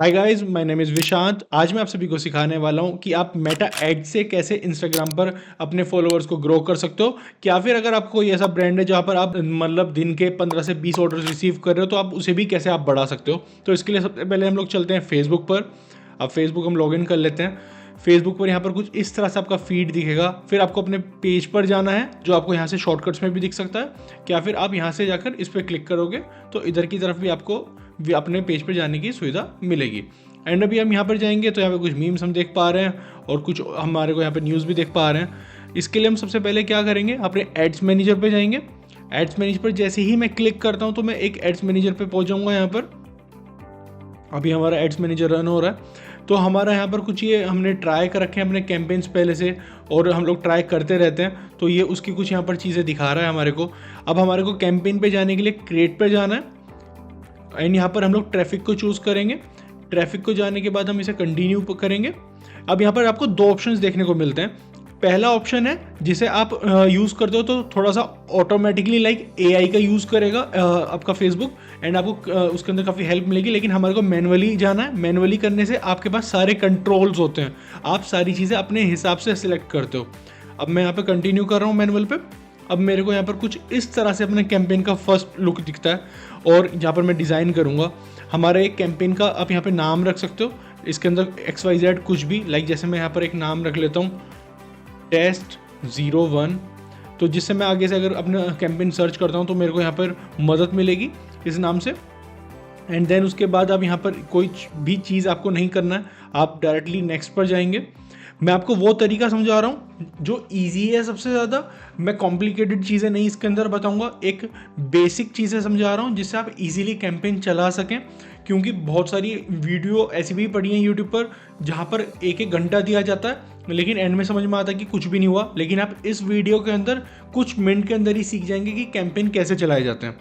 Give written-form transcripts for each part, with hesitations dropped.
Hi guys, my name is Vishant. आज मैं आप सभी को सिखाने वाला हूं कि आप मेटा एड से कैसे इंस्टाग्राम पर अपने फॉलोअर्स को ग्रो कर सकते हो। या फिर अगर आपको कोई ऐसा ब्रांड है जहां पर आप मतलब दिन के 15 से 20 ऑर्डर्स रिसीव कर रहे हो तो आप उसे भी कैसे आप बढ़ा सकते हो। तो इसके लिए सबसे पहले हम लोग चलते हैं फेसबुक पर। अब फेसबुक हम लॉगिन कर लेते हैं। फेसबुक पर यहाँ पर कुछ इस तरह से आपका फीड दिखेगा। फिर आपको अपने पेज पर जाना है जो आपको यहाँ से शॉर्टकट्स में भी दिख सकता है। क्या फिर आप यहाँ से जाकर इस पर क्लिक करोगे तो इधर की तरफ भी आपको अपने पेज पर जाने की सुविधा मिलेगी। एंड अभी हम यहाँ पर जाएंगे तो यहाँ पे कुछ मीम्स हम देख पा रहे हैं और कुछ हमारे को यहाँ पे न्यूज़ भी देख पा रहे हैं। इसके लिए हम सबसे पहले क्या करेंगे, अपने एड्स मैनेजर पे जाएंगे। एड्स मैनेजर पर जैसे ही मैं क्लिक करता हूँ तो मैं एक एड्स मैनेजर पे पहुँच जाऊँगा। यहाँ पर अभी हमारा एड्स मैनेजर रन हो रहा है। तो हमारा यहाँ पर कुछ ये हमने ट्राई कर रखे हैं अपने कैंपेन्स पहले से और हम लोग ट्राई करते रहते हैं, तो ये उसकी कुछ यहाँ पर चीज़ें दिखा रहा है हमारे को। अब हमारे को कैंपेन पे जाने के लिए क्रिएट पे जाना है एंड यहाँ पर हम लोग ट्रैफिक को चूज़ करेंगे। ट्रैफिक को जाने के बाद हम इसे कंटिन्यू करेंगे। अब यहाँ पर आपको दो ऑप्शंस देखने को मिलते हैं। पहला ऑप्शन है जिसे आप यूज़ करते हो तो थोड़ा सा ऑटोमेटिकली लाइक एआई का यूज़ करेगा आपका फेसबुक एंड आपको उसके अंदर काफ़ी हेल्प मिलेगी। लेकिन हमारे को मैनुअली जाना है। मैनुअली करने से आपके पास सारे कंट्रोल्स होते हैं, आप सारी चीज़ें अपने हिसाब से सिलेक्ट करते हो। अब मैं यहाँ पे कंटिन्यू कर रहा हूँ मैनुअल पे। अब मेरे को यहाँ पर कुछ इस तरह से अपने कैंपेन का फर्स्ट लुक दिखता है और यहाँ पर मैं डिज़ाइन करूँगा। हमारे एक कैंपेन का आप यहाँ पे नाम रख सकते हो। इसके अंदर XYZ कुछ भी, लाइक जैसे मैं यहाँ पर एक नाम रख लेता हूँ टेस्ट 01। तो जिससे मैं आगे से अगर अपना कैंपेन सर्च करता हूँ तो मेरे को यहाँ पर मदद मिलेगी इस नाम से। एंड देन उसके बाद अब यहाँ पर कोई भी चीज़ आपको नहीं करना है, आप डायरेक्टली नेक्स्ट पर जाएंगे। मैं आपको वो तरीका समझा रहा हूँ जो इजी है सबसे ज़्यादा। मैं कॉम्प्लिकेटेड चीज़ें नहीं इसके अंदर बताऊँगा, एक बेसिक चीज़ें समझा रहा हूँ जिससे आप इजीली कैंपेन चला सकें। क्योंकि बहुत सारी वीडियो ऐसी भी पड़ी हैं यूट्यूब पर जहाँ पर एक एक घंटा दिया जाता है लेकिन एंड में समझ में आता है कि कुछ भी नहीं हुआ। लेकिन आप इस वीडियो के अंदर कुछ मिनट के अंदर ही सीख जाएंगे कि कैंपेन कैसे चलाए जाते हैं।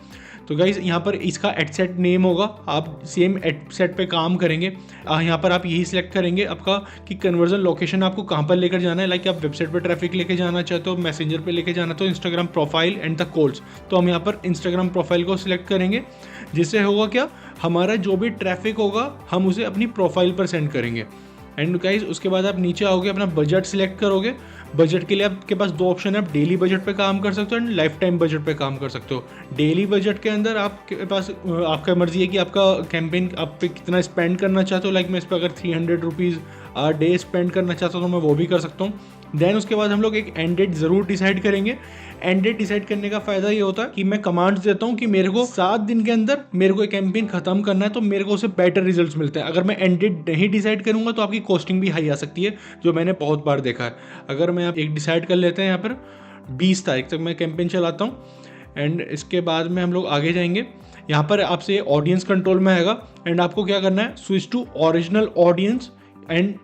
तो गाइज यहाँ पर इसका एड सेट नेम होगा, आप सेम एड सेट पे काम करेंगे। यहाँ पर आप यही सिलेक्ट करेंगे आपका कि कन्वर्जन लोकेशन आपको कहाँ पर लेकर जाना है। लाइक आप वेबसाइट पर ट्रैफिक लेके जाना चाहते हो, मैसेंजर पे लेके जाना तो Instagram profile and the calls. तो हम यहाँ पर इंस्टाग्राम प्रोफाइल को सिलेक्ट करेंगे, जिससे होगा क्या, हमारा जो भी ट्रैफिक होगा हम उसे अपनी प्रोफाइल पर सेंड करेंगे। एंड गाइज उसके बाद आप नीचे आओगे, अपना बजट सिलेक्ट करोगे। बजट के लिए आपके पास दो ऑप्शन है, आप डेली बजट पे काम कर सकते हो एंड लाइफ टाइम बजट पे काम कर सकते हो। डेली बजट के अंदर आपके पास आपका मर्जी है कि आपका कैंपेन आप पे कितना स्पेंड करना चाहते हो। लाइक मैं इस पर अगर 300 रुपीज़ डे स्पेंड करना चाहता हूँ तो मैं वो भी कर सकता हूँ। देन उसके बाद हम लोग एक एंड डेट ज़रूर डिसाइड करेंगे। एंड डेट डिसाइड करने का फ़ायदा ये होता है कि मैं कमांड्स देता हूँ कि मेरे को 7 दिन के अंदर मेरे को एक कैंपेन खत्म करना है, तो मेरे को उसे बेटर रिजल्ट्स मिलते हैं। अगर मैं एंड डेट नहीं डिसाइड करूँगा तो आपकी कॉस्टिंग भी हाई आ सकती है, जो मैंने बहुत बार देखा है। अगर मैं एक डिसाइड कर लेते हैं यहाँ पर 20 तारीख तक मैं कैंपेन चलाता हूँ एंड इसके बाद में हम लोग आगे जाएंगे। यहाँ पर आपसे ऑडियंस कंट्रोल में आएगा एंड आपको क्या करना है, switch to original audience and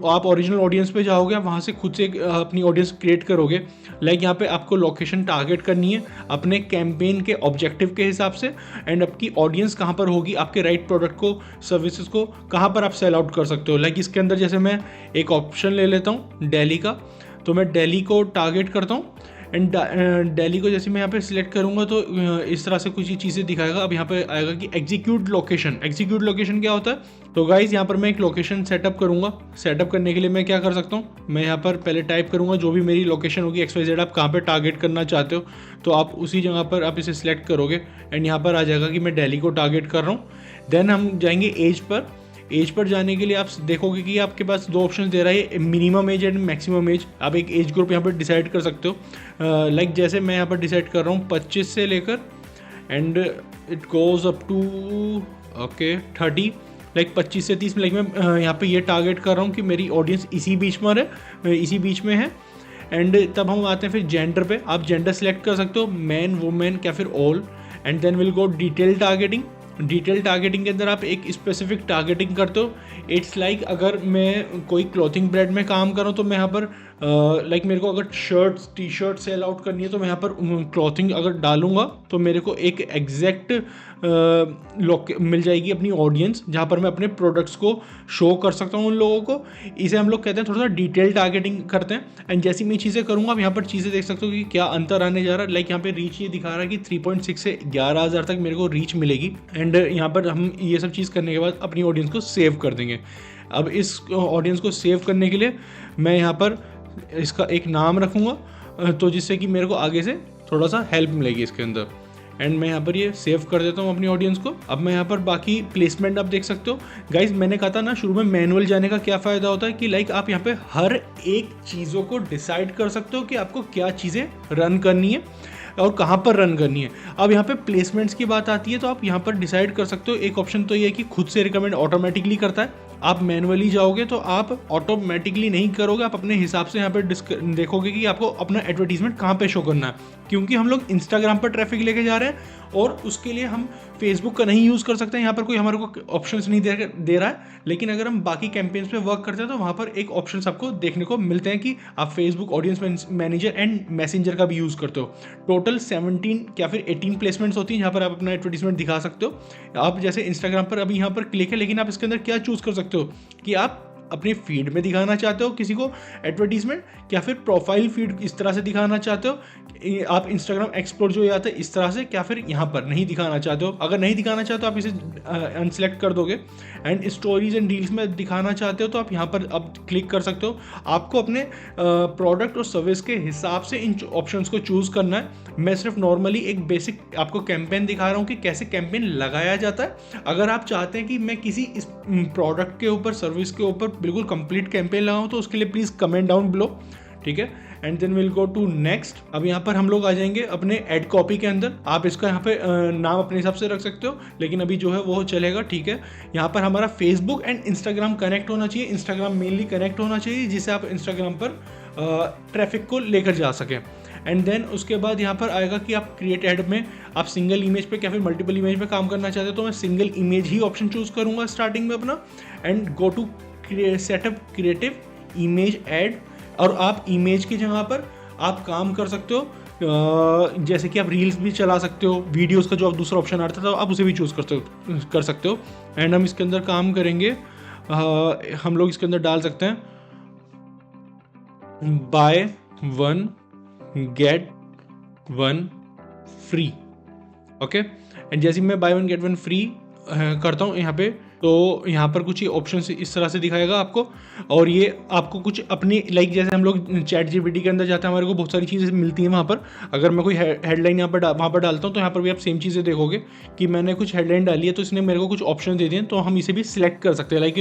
आप ओरिजिनल ऑडियंस पे जाओगे, आप वहाँ से खुद से अपनी ऑडियंस क्रिएट करोगे। लाइक यहाँ पे आपको लोकेशन टारगेट करनी है अपने कैंपेन के ऑब्जेक्टिव के हिसाब से एंड आपकी ऑडियंस कहाँ पर होगी, आपके राइट प्रोडक्ट को सर्विसेज को कहाँ पर आप सेल आउट कर सकते हो। लाइक इसके अंदर जैसे मैं एक ऑप्शन ले लेता हूँ दिल्ली का, तो मैं दिल्ली को टारगेट करता हूँ एंड दिल्ली को जैसे मैं यहाँ पे सिलेक्ट करूँगा तो इस तरह से कुछ ही चीज़ें दिखाएगा। अब यहाँ पे आएगा कि एग्जीक्यूट लोकेशन। एग्जीक्यूट लोकेशन क्या होता है, तो गाइज यहाँ पर मैं एक लोकेशन सेटअप करूँगा। सेटअप करने के लिए मैं क्या कर सकता हूँ, मैं यहाँ पर पहले टाइप करूँगा जो भी मेरी लोकेशन होगी XYZ, आप कहाँ पर टारगेट करना चाहते हो तो आप उसी जगह पर आप इसे सिलेक्ट करोगे एंड यहाँ पर आ जाएगा कि मैं दिल्ली को टारगेट कर रहा हूँ। देन हम जाएंगे एज पर। एज पर जाने के लिए आप देखोगे कि आपके पास दो ऑप्शन दे रहा है, minimum age and maximum age. आप एक एज ग्रुप यहाँ पर डिसाइड कर सकते हो। लाइक जैसे मैं यहाँ पर डिसाइड कर रहा हूँ 25 से लेकर and it goes up to 30, like 25 से 30 में। लाइक मैं यहाँ पे ये टारगेट कर रहा हूँ कि मेरी ऑडियंस इसी बीच में है। एंड तब हम आते हैं फिर जेंडर पे। आप जेंडर सेलेक्ट कर सकते हो, मैन, वुमेन या फिर all. And then will go detail targeting. Detail targeting के अंदर आप एक स्पेसिफिक टारगेटिंग करते हो। इट्स लाइक अगर मैं कोई क्लॉथिंग ब्रांड में काम कर रहा हूँ तो मैं यहाँ पर लाइक मेरे को अगर shirts T shirt sell out करनी है तो मैं यहाँ पर क्लॉथिंग अगर डालूंगा तो मेरे को एक एग्जैक्ट मिल जाएगी अपनी ऑडियंस, जहाँ पर मैं अपने प्रोडक्ट्स को शो कर सकता हूँ उन लोगों को। इसे हम लोग कहते हैं थोड़ा सा डिटेल टारगेटिंग करते हैं। एंड जैसी मैं चीज़ें करूँगा, आप यहाँ पर चीज़ें देख सकते हो कि क्या अंतर आने जा रहा है। लाइक यहाँ पे रीच ये दिखा रहा है कि 3.6 से 11,000 तक मेरे को रीच मिलेगी। एंड यहाँ पर हम ये सब चीज़ करने के बाद अपनी ऑडियंस को सेव कर देंगे। अब इस ऑडियंस को सेव करने के लिए मैं यहाँ पर इसका एक नाम रखूँगा, तो जिससे कि मेरे को आगे से थोड़ा सा हेल्प मिलेगी इसके अंदर। एंड मैं यहाँ पर ये सेव कर देता हूँ अपनी ऑडियंस को। अब मैं यहाँ पर बाकी प्लेसमेंट आप देख सकते हो। गाइज मैंने कहा था ना शुरू में मैनुअल जाने का क्या फ़ायदा होता है कि लाइक आप यहाँ पे हर एक चीज़ों को डिसाइड कर सकते हो कि आपको क्या चीज़ें रन करनी है और कहाँ पर रन करनी है। अब यहाँ पे प्लेसमेंट्स की बात आती है तो आप यहाँ पर डिसाइड कर सकते हो। एक ऑप्शन तो ये है कि खुद से रिकमेंड ऑटोमेटिकली करता है। आप मैनुअली जाओगे तो आप ऑटोमेटिकली नहीं करोगे, आप अपने हिसाब से यहाँ पे देखोगे कि आपको अपना एडवर्टीजमेंट कहाँ पे शो करना है। क्योंकि हम लोग इंस्टाग्राम पर ट्रैफिक लेके जा रहे हैं और उसके लिए हम फेसबुक का नहीं यूज़ कर सकते हैं, यहाँ पर कोई हमारे को ऑप्शंस नहीं दे रहा है। लेकिन अगर हम बाकी कैंपेन्स पे वर्क करते हैं तो वहाँ पर एक ऑप्शंस आपको देखने को मिलते हैं कि आप Facebook audience manager and messenger का भी यूज़ करते हो। टोटल 17 या फिर 18 प्लेसमेंट्स होती हैं जहाँ पर आप अपना एडवर्टीजमेंट दिखा सकते हो। आप जैसे इंस्टाग्राम पर अभी यहाँ पर क्लिक है, लेकिन आप इसके अंदर क्या चूज़ कर सकते हो कि आप अपने फीड में दिखाना चाहते हो किसी को एडवर्टीजमेंट, या फिर प्रोफाइल फीड इस तरह से दिखाना चाहते हो, आप इंस्टाग्राम एक्सप्लोर जो आता है इस तरह से, क्या फिर यहाँ पर नहीं दिखाना चाहते हो। अगर नहीं दिखाना चाहते हो आप इसे अनसेलेक्ट कर दोगे। एंड स्टोरीज एंड रील्स में दिखाना चाहते हो तो आप यहाँ पर अब क्लिक कर सकते हो। आपको अपने प्रोडक्ट और सर्विस के हिसाब से इन ऑप्शंस को चूज़ करना है। मैं सिर्फ नॉर्मली एक बेसिक आपको कैंपेन दिखा रहा हूँ कि कैसे कैंपेन लगाया जाता है। अगर आप चाहते हैं कि मैं किसी इस प्रोडक्ट के ऊपर सर्विस के ऊपर बिल्कुल कंप्लीट कैंपेन लगाऊं तो उसके लिए प्लीज़ कमेंट डाउन बिलो, ठीक है। And then will go to next. अब यहाँ पर हम लोग आ जाएंगे अपने एड कॉपी के अंदर। आप इसका यहाँ पे नाम अपने हिसाब से रख सकते हो, लेकिन अभी जो है वो चलेगा, ठीक है। यहाँ पर हमारा फेसबुक एंड इंस्टाग्राम कनेक्ट होना चाहिए। इंस्टाग्राम मेनली कनेक्ट होना चाहिए जिससे आप इंस्टाग्राम पर ट्रैफिक को लेकर जा सकें। एंड देन उसके बाद यहाँ पर आएगा कि आप क्रिएट एड में आप सिंगल इमेज पे या फिर मल्टीपल इमेज पे काम करना चाहते हो तो मैं सिंगल इमेज ही ऑप्शन चूज़ करूँगा स्टार्टिंग में अपना। And go to setup creative image ad, और आप इमेज की जगह पर आप काम कर सकते हो। जैसे कि आप रील्स भी चला सकते हो, वीडियोस का जो आप दूसरा ऑप्शन आता था आप उसे भी चूज़ कर सकते हो। एंड हम इसके अंदर काम करेंगे, हम लोग इसके अंदर डाल सकते हैं buy 1 get 1 free, okay. And जैसे मैं बाय 1 गेट 1 फ्री करता हूँ यहाँ पे, तो यहाँ पर कुछ ऑप्शंस इस तरह से दिखाएगा आपको। और ये आपको कुछ अपनी लाइक जैसे हम लोग चैट जीपीटी के अंदर जाते हैं, हमारे को बहुत सारी चीज़ें मिलती हैं वहाँ पर। अगर मैं कोई हेडलाइन यहाँ पर वहाँ पर डालता हूँ तो यहाँ पर भी आप सेम चीज़ें देखोगे कि मैंने कुछ हेडलाइन डाली है तो इसने मेरे को कुछ ऑप्शन दे दिए, तो हम इसे भी सिलेक्ट कर सकते हैं। लाइक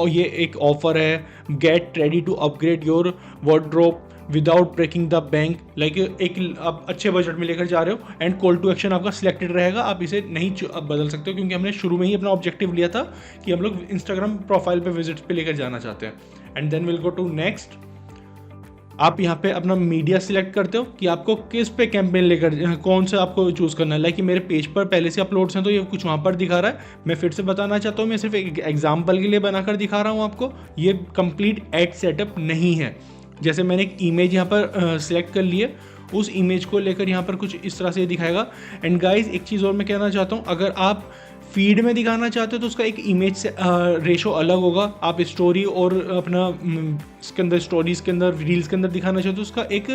ये एक ऑफर है, get ready to upgrade your wardrobe without breaking the bank. Like एक आप अच्छे बजट में लेकर जा रहे हो एंड कॉल टू एक्शन आपका सिलेक्टेड रहेगा। आप इसे नहीं बदल सकते हो क्योंकि हमने शुरू में ही अपना ऑब्जेक्टिव लिया था कि हम लोग इंस्टाग्राम प्रोफाइल पे विजिट्स पे लेकर जाना चाहते हैं। And then will go to next. आप यहाँ पे अपना मीडिया सिलेक्ट करते हो कि आपको किस पे कैंपेन लेकर कौन सा आपको चूज़ करना है। लाइक कि मेरे पेज पर पहले से अपलोड्स हैं तो ये कुछ वहाँ पर दिखा रहा है। मैं फिर से बताना चाहता हूँ, मैं सिर्फ एक एग्जाम्पल के लिए बनाकर दिखा रहा हूँ आपको, ये कंप्लीट एड सेटअप नहीं है। जैसे मैंने एक इमेज यहाँ पर सिलेक्ट कर ली है, उस इमेज को लेकर यहाँ पर कुछ इस तरह से दिखाएगा। एंड गाइज एक चीज़ और मैं कहना चाहता हूँ, अगर आप फीड में दिखाना चाहते हो तो उसका एक इमेज से रेशो अलग होगा। आप स्टोरी और अपना इसके अंदर स्टोरीज़ के अंदर रील्स के अंदर दिखाना चाहते हो तो उसका एक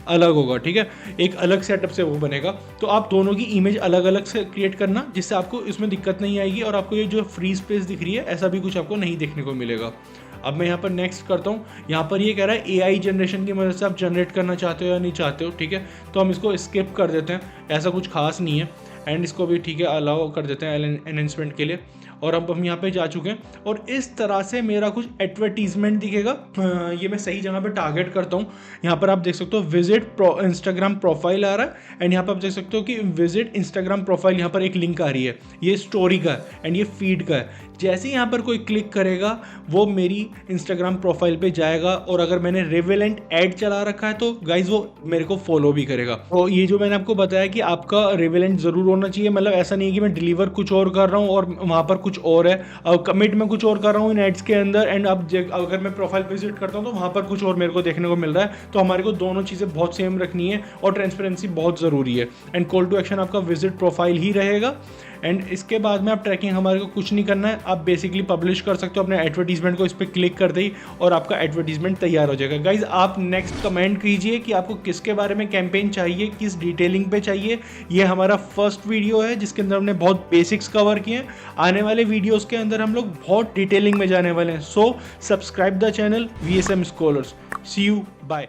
अलग होगा, ठीक है। एक अलग सेटअप से वो बनेगा। तो आप दोनों की इमेज अलग अलग से क्रिएट करना जिससे आपको इसमें दिक्कत नहीं आएगी और आपको ये जो फ्री स्पेस दिख रही है ऐसा भी कुछ आपको नहीं देखने को मिलेगा। अब मैं यहाँ पर नेक्स्ट करता हूँ। यहाँ पर ये कह रहा है AI जनरेशन की मदद से आप जनरेट करना चाहते हो या नहीं चाहते हो, ठीक है। तो हम इसको स्किप कर देते हैं, ऐसा कुछ खास नहीं है। एंड इसको भी ठीक है अलाउ कर देते हैं एनहेंसमेंट के लिए। और अब हम यहाँ पे जा चुके हैं और इस तरह से मेरा कुछ एडवर्टीजमेंट दिखेगा। ये मैं सही जगह पे टारगेट करता हूँ। यहाँ पर आप देख सकते हो विजिट इंस्टाग्राम प्रोफाइल आ रहा है। एंड यहाँ पर आप देख सकते हो कि विजिट इंस्टाग्राम प्रोफाइल, यहाँ पर एक लिंक आ रही है, ये स्टोरी का है एंड ये फीड का है। जैसे ही यहाँ पर कोई क्लिक करेगा वो मेरी इंस्टाग्राम प्रोफाइल पे जाएगा और अगर मैंने रिवेलेंट ऐड चला रखा है तो गाइज वो मेरे को फॉलो भी करेगा। तो ये जो मैंने आपको बताया कि आपका रिवेलेंट ज़रूर होना चाहिए, मतलब ऐसा नहीं है कि मैं डिलीवर कुछ और कर रहा हूँ और वहाँ पर कुछ और है, कमिट मैं कुछ और कर रहा हूँ इन एड्स के अंदर, एंड अब अगर मैं प्रोफाइल विजिट करता हूँ तो वहाँ पर कुछ और मेरे को देखने को मिल रहा है। तो हमारे को दोनों चीज़ें बहुत सेम रखनी है और ट्रांसपेरेंसी बहुत ज़रूरी है। एंड कॉल टू एक्शन आपका विजिट प्रोफाइल ही रहेगा। एंड इसके बाद में आप ट्रैकिंग हमारे को कुछ नहीं करना है, आप बेसिकली पब्लिश कर सकते हो अपने एडवर्टीजमेंट को, इस पर क्लिक करते ही और आपका एडवर्टीजमेंट तैयार हो जाएगा। गाइज आप नेक्स्ट कमेंट कीजिए कि आपको किसके बारे में कैंपेन चाहिए, किस डिटेलिंग पे चाहिए। ये हमारा फर्स्ट वीडियो है जिसके अंदर हमने बहुत बेसिक्स कवर किए हैं। आने वाले वीडियोस के अंदर हम लोग बहुत डिटेलिंग में जाने वाले हैं। So subscribe the channel VSM Scholars। See you, bye.